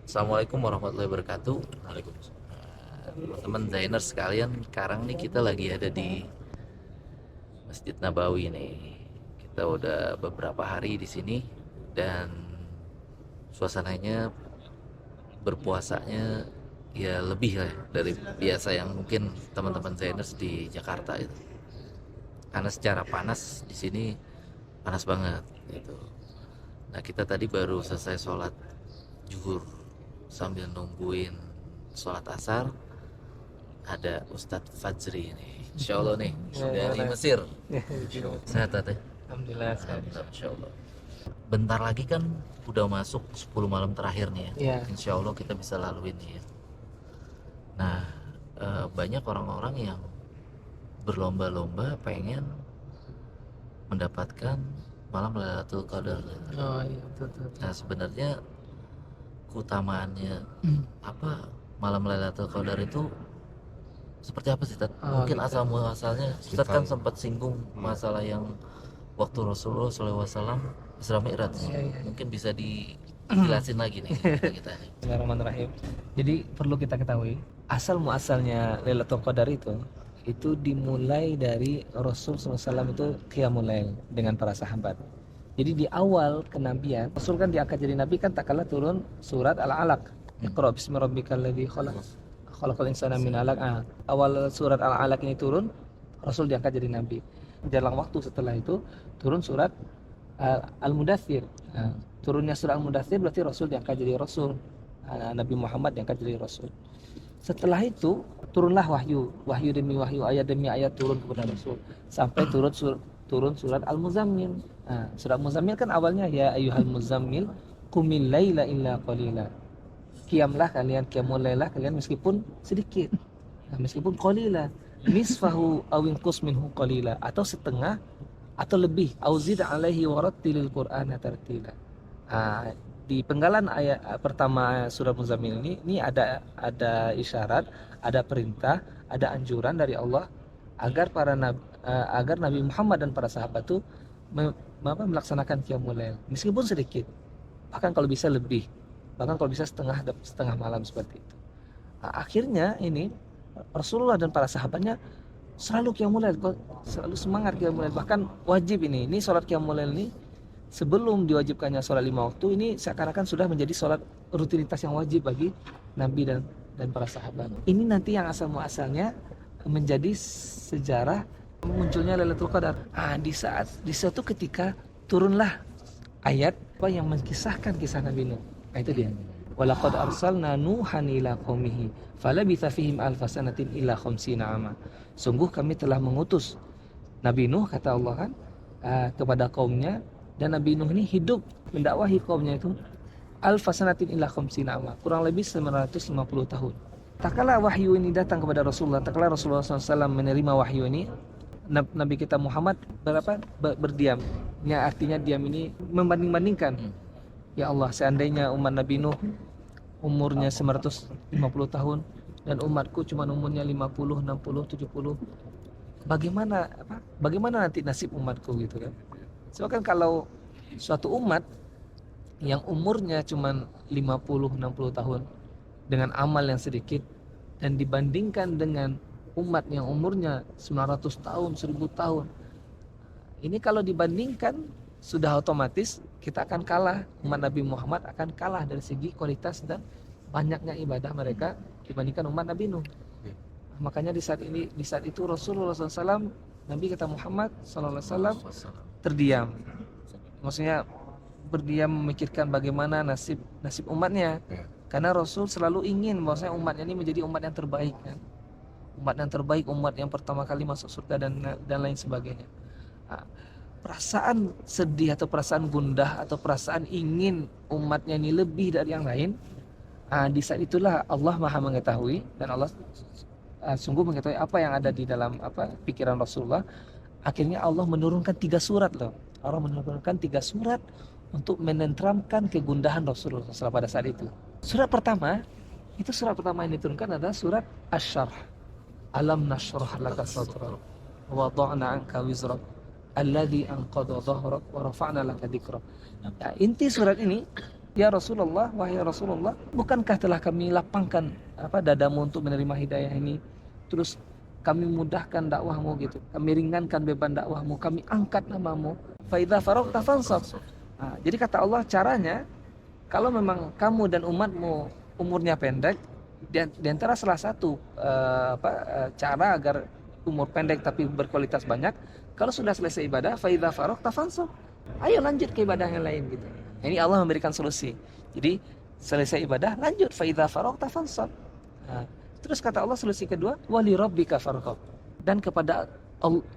Assalamualaikum warahmatullahi wabarakatuh. Teman-teman Zainers sekalian, sekarang nih kita lagi ada di Masjid Nabawi nih. Kita udah beberapa hari di sini dan suasananya berpuasanya ya lebih lah dari biasa yang mungkin teman-teman Zainers di Jakarta itu. Karena secara panas di sini panas banget gitu. Nah, kita tadi baru selesai sholat zuhur sambil nungguin sholat asar. Ada Ustadz Fajri nih, Insya Allah nih, dari Mesir. Sehat teh? Alhamdulillah sehat. Insya Allah. Bentar lagi kan udah masuk 10 malam terakhir nih ya. Iya. Insya Allah kita bisa laluin nih ya. Nah, banyak orang-orang yang berlomba-lomba pengen mendapatkan malam Lailatul Qadar. Oh iya, betul. Nah, sebenarnya keutamaannya apa malam Lailatul Qadar itu seperti apa sih, Tat? Mungkin gitu. asal muasalnya Ustaz kan sempat singgung masalah yang waktu Rasulullah SAW Isra Mi'raj. Iya. Mungkin bisa dijelasin lagi nih kita nih. Bismillahirrahmanirrahim. Jadi perlu kita ketahui asal muasalnya Lailatul Qadar itu dimulai dari Rasul SAW itu qiyamul lail dengan para sahabat. Jadi di awal kenabian Rasul kan diangkat jadi nabi kan tak kalah turun surat Al-Alaq. Iqra bismi rabbikal ladzi khalaq. Khalaqal insana min 'alaq. Awal surat Al-Alaq ini turun, Rasul diangkat jadi nabi. Jalan waktu setelah itu turun surat Al-Mudaththir. Turunnya surat Al-Mudaththir berarti Rasul diangkat jadi Rasul. Nabi Muhammad diangkat jadi Rasul. Setelah itu turunlah wahyu demi wahyu, ayat demi ayat turun kepada Rasul sampai turun surat Al-Muzammil. Surat Muzammil kan awalnya ya ayyuhal muzammil qumil laila illa qalila. Qiyamlah kalian, qiyamul lailah kalian meskipun sedikit. Meskipun qalila, nisfahu aw inqus minhu qalila, atau setengah atau lebih, auzid alaihi warattilil qur'ana tartila. Di penggalan ayat pertama surat Muzammil ini ada isyarat, ada perintah, ada anjuran dari Allah agar agar Nabi Muhammad dan para sahabat itu melaksanakan qiyamul lail meskipun sedikit, bahkan kalau bisa lebih, bahkan kalau bisa setengah malam seperti itu. Akhirnya ini Rasulullah dan para sahabatnya selalu qiyamul lail, selalu semangat qiyamul lail, bahkan wajib ini sholat qiyamul lail ini sebelum diwajibkannya sholat 5 waktu ini seakan-akan sudah menjadi sholat rutinitas yang wajib bagi Nabi dan para sahabat. Ini nanti yang asal muasalnya menjadi sejarah munculnya Lailatul Qadar. Di suatu ketika turunlah ayat yang mengisahkan kisah Nabi Nuh. Itu dia. Walaqad arsalna Nuhan ila qaumihi falabitha fihim alfa sanatin illa khamsina ama. Sungguh kami telah mengutus Nabi Nuh, kata Allah kan, kepada kaumnya, dan Nabi Nuh ini hidup mendakwahi kaumnya itu alfa sanatin illa khamsina ama, kurang lebih 950 tahun. Tak kala wahyu ini datang kepada Rasulullah, tak kala Rasulullah SAW menerima wahyu ini, Nabi kita Muhammad berdiam. Ini artinya diam ini membanding-bandingkan. Ya Allah, seandainya umat Nabi Nuh umurnya 950 tahun dan umatku cuma umurnya 50, 60, 70, bagaimana nanti nasib umatku gitu kan. So kan kalau suatu umat yang umurnya cuma 50, 60 tahun dengan amal yang sedikit dan dibandingkan dengan umat yang umurnya 900 tahun, 1000 tahun, ini kalau dibandingkan sudah otomatis kita akan kalah, umat Nabi Muhammad akan kalah dari segi kualitas dan banyaknya ibadah mereka dibandingkan umat Nabi Nuh. Makanya di saat itu Rasulullah SAW, Nabi kita Muhammad SAW terdiam. Maksudnya berdiam memikirkan bagaimana nasib umatnya. Karena Rasul selalu ingin bahwasanya umatnya ini menjadi umat yang terbaik kan. Umat yang terbaik, umat yang pertama kali masuk surga dan lain sebagainya. Perasaan sedih atau perasaan gundah atau perasaan ingin umatnya ini lebih dari yang lain, di saat itulah Allah Maha mengetahui dan Allah sungguh mengetahui apa yang ada di dalam pikiran Rasulullah. Akhirnya Allah menurunkan 3 surat loh. Allah menurunkan 3 surat untuk menenteramkan kegundahan Rasulullah SAW pada saat itu. Surat pertama yang diturunkan adalah surat Asy-Syarh. Alam nashrah laka sadrak wa wada'na anka wizrak alladzi anqadha dhahrak wa rafa'na laka dzikrak. Inti surat ini Ya Rasulullah, wahai Rasulullah, bukankah telah kami lapangkan dadamu untuk menerima hidayah ini? Terus kami mudahkan dakwahmu gitu, kami ringankan beban dakwahmu, kami angkat namamu. Fa idza faragta fansab. Nah, jadi kata Allah, caranya kalau memang kamu dan umatmu umurnya pendek, di antara salah satu cara agar umur pendek tapi berkualitas banyak, kalau sudah selesai ibadah, fa idza faragta fansab. Ayo lanjut ke ibadah yang lain gitu. Ini Allah memberikan solusi. Jadi selesai ibadah lanjut, fa idza faragta fansab. Nah, terus kata Allah solusi kedua, wali rabbika farghab. Dan kepada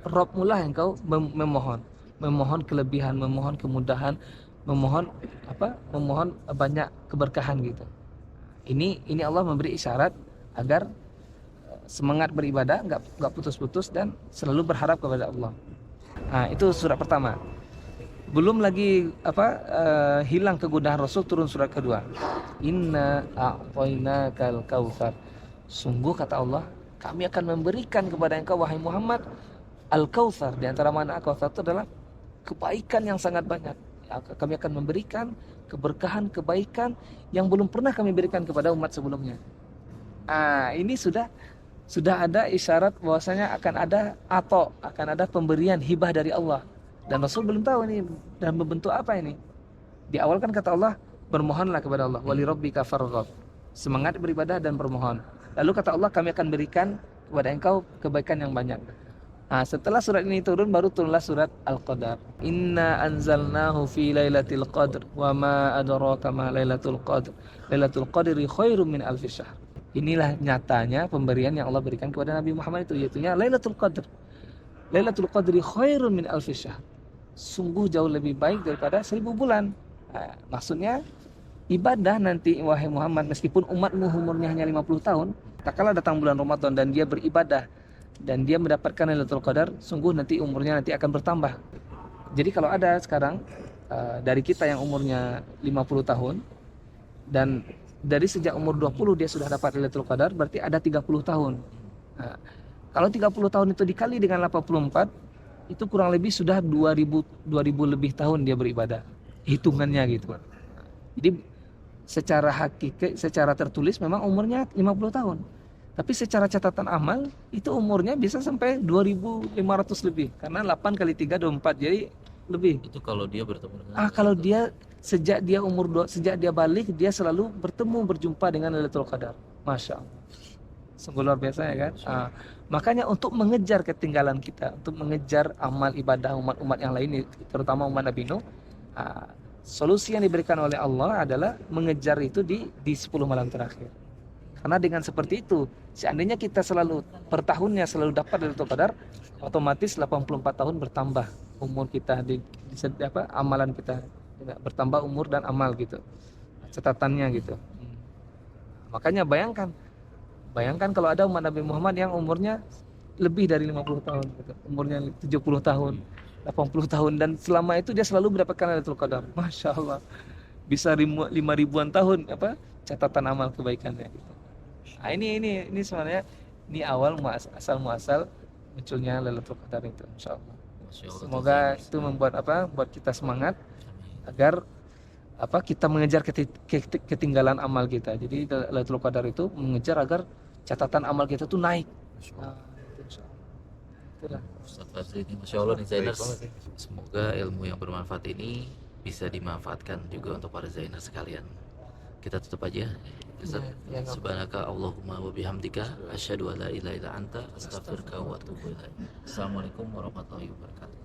Rabbmu lah yang kau memohon kelebihan, memohon kemudahan, memohon banyak keberkahan gitu. Ini Allah memberi isyarat agar semangat beribadah, nggak putus-putus dan selalu berharap kepada Allah. Nah, itu surat pertama. Belum lagi hilang kegundahan Rasul, turun surat kedua. Inna a'tainakal kautsar. Sungguh kata Allah, kami akan memberikan kepada engkau wahai Muhammad al-kautsar. Di antara makna al-kautsar itu adalah kebaikan yang sangat banyak. Kami akan memberikan keberkahan, kebaikan yang belum pernah kami berikan kepada umat sebelumnya. Ini sudah ada isyarat bahwasanya akan ada pemberian hibah dari Allah. Dan Rasul belum tahu ini dan membentuk apa ini. Di awal kan kata Allah, bermohonlah kepada Allah, wali rabbika farghab. Semangat beribadah dan bermohon. Lalu kata Allah, kami akan berikan kepada engkau kebaikan yang banyak. Nah, setelah surat ini turun, baru turunlah surat Al-Qadar. Inna anzalnahu fi lailatul qadr wa ma adraka ma lailatul qadr. Lailatul qadri khairum min alfi syahr. Inilah nyatanya pemberian yang Allah berikan kepada Nabi Muhammad itu, yaitu Lailatul Qadr. Lailatul Qadri khairum min alfi syahr. Sungguh jauh lebih baik daripada 1000 bulan. Nah, maksudnya ibadah nanti wahai Muhammad, meskipun umatmu umurnya hanya 50 tahun, tak kala datang bulan Ramadan dan dia beribadah dan dia mendapatkan Lailatul Qadar, sungguh nanti umurnya akan bertambah. Jadi kalau ada sekarang dari kita yang umurnya 50 tahun dan dari sejak umur 20 dia sudah dapat Lailatul Qadar, berarti ada 30 tahun. Nah, kalau 30 tahun itu dikali dengan 84, itu kurang lebih sudah 2000 lebih tahun dia beribadah. Hitungannya gitu. Jadi secara tertulis memang umurnya 50 tahun. Tapi secara catatan amal itu umurnya bisa sampai 2500 lebih. Karena 8 kali 3 24, jadi lebih. Itu kalau dia bertemu dengan Kalau dia sejak dia balik, dia selalu berjumpa dengan Lailatul Qadar. Masya Allah. Sungguh luar biasa ya kan. Makanya untuk mengejar ketinggalan kita, untuk mengejar amal ibadah umat-umat yang lain, terutama umat Nabi Nuh, solusi yang diberikan oleh Allah adalah mengejar itu di 10 malam terakhir. Karena dengan seperti itu, seandainya kita selalu per tahunnya selalu dapat Lailatul Qadar, otomatis 84 tahun bertambah umur kita amalan kita bertambah umur dan amal gitu. Catatannya gitu. Makanya bayangkan kalau ada umat Nabi Muhammad yang umurnya lebih dari 50 tahun gitu. Umurnya 70 tahun, 80 tahun, dan selama itu dia selalu mendapatkan Lailatul Qadar. Masya Allah. Bisa 5.000-an tahun catatan amal kebaikannya gitu. Nah, ini sebenarnya ini awal muasal munculnya Lailatul Qadar itu, insyaallah. Semoga itu membuat buat kita semangat agar kita mengejar ketinggalan amal kita. Jadi Lailatul Qadar itu mengejar agar catatan amal kita tuh naik. Itulah. Ustaz Fazri ini Masya Allah nih Zainers. Semoga ilmu yang bermanfaat ini bisa dimanfaatkan juga untuk para Zainers sekalian. Kita tutup aja. Ustaz, subhanaka Allahumma wa bihamdika asyhadu an la ilaha illa anta astaghfiruka wa atubu ilaik. Assalamualaikum warahmatullahi wabarakatuh.